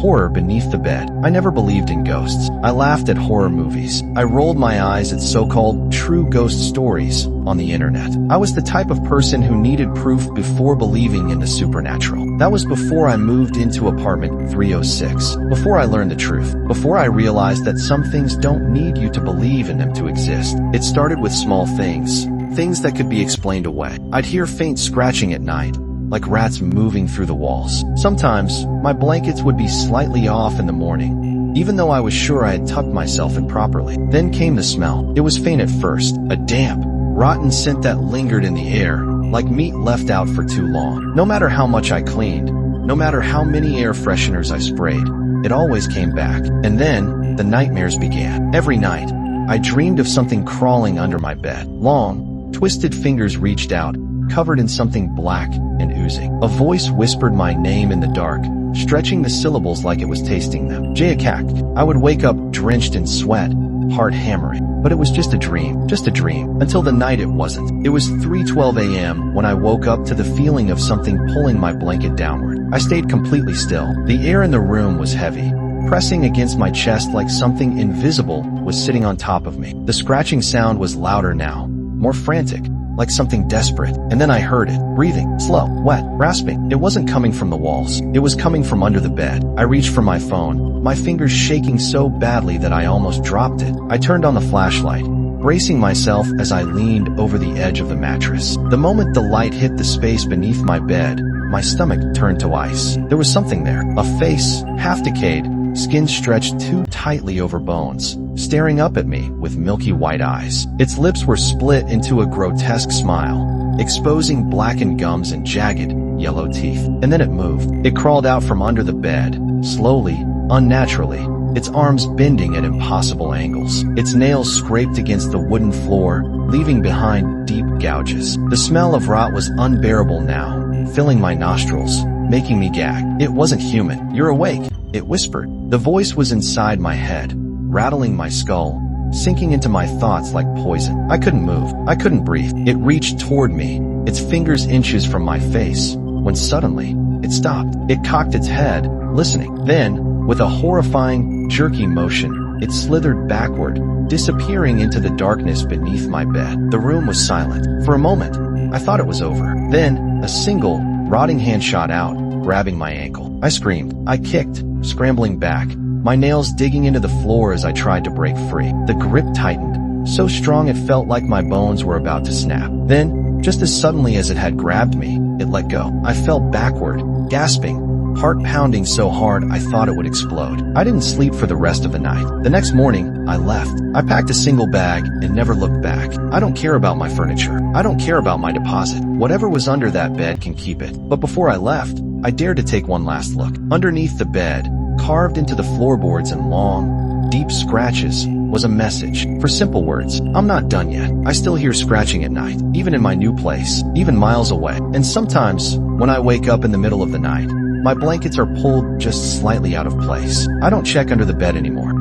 horror beneath the bed. I never believed in ghosts. I laughed at horror movies. I rolled my eyes at so-called true ghost stories on the internet. I was the type of person who needed proof before believing in the supernatural. That was before I moved into apartment 306. Before I learned the truth. Before I realized that some things don't need you to believe in them to exist. It started with small things. Things that could be explained away. I'd hear faint scratching at night, like rats moving through the walls. Sometimes, my blankets would be slightly off in the morning, even though I was sure I had tucked myself in properly. Then came the smell. It was faint at first, a damp, rotten scent that lingered in the air, like meat left out for too long. No matter how much I cleaned, no matter how many air fresheners I sprayed, it always came back. And then, the nightmares began. Every night, I dreamed of something crawling under my bed. Long, twisted fingers reached out, covered in something black and oozing. A voice whispered my name in the dark, stretching the syllables like it was tasting them. Jayakak. I would wake up drenched in sweat, heart hammering. But it was just a dream, until the night it wasn't. It was 3:12 a.m. when I woke up to the feeling of something pulling my blanket downward. I stayed completely still. The air in the room was heavy, pressing against my chest like something invisible was sitting on top of me. The scratching sound was louder now, more frantic, like something desperate. And then I heard it, breathing, slow, wet, rasping. It wasn't coming from the walls. It was coming from under the bed. I reached for my phone, my fingers shaking so badly that I almost dropped it. I turned on the flashlight, bracing myself as I leaned over the edge of the mattress. The moment the light hit the space beneath my bed, my stomach turned to ice. There was something there, a face, half decayed, skin stretched too tightly over bones, staring up at me with milky white eyes. Its lips were split into a grotesque smile, exposing blackened gums and jagged, yellow teeth. And then it moved. It crawled out from under the bed, slowly, unnaturally, its arms bending at impossible angles. Its nails scraped against the wooden floor, leaving behind deep gouges. The smell of rot was unbearable now, filling my nostrils, making me gag. It wasn't human. "You're awake," it whispered. The voice was inside my head, rattling my skull, sinking into my thoughts like poison. I couldn't move. I couldn't breathe. It reached toward me, its fingers inches from my face, when suddenly, it stopped. It cocked its head, listening. Then, with a horrifying, jerky motion, it slithered backward, disappearing into the darkness beneath my bed. The room was silent. For a moment, I thought it was over. Then, a single, rotting hand shot out, grabbing my ankle. I screamed. I kicked, scrambling back, my nails digging into the floor as I tried to break free. The grip tightened, so strong it felt like my bones were about to snap. Then, just as suddenly as it had grabbed me, it let go. I fell backward, gasping, heart pounding so hard I thought it would explode. I didn't sleep for the rest of the night. The next morning, I left. I packed a single bag and never looked back. I don't care about my furniture. I don't care about my deposit. Whatever was under that bed can keep it. But before I left, I dared to take one last look. Underneath the bed, carved into the floorboards in long, deep scratches, was a message. For simple words, "I'm not done yet. I still hear scratching at night, even in my new place, even miles away. And sometimes, when I wake up in the middle of the night, my blankets are pulled just slightly out of place. I don't check under the bed anymore.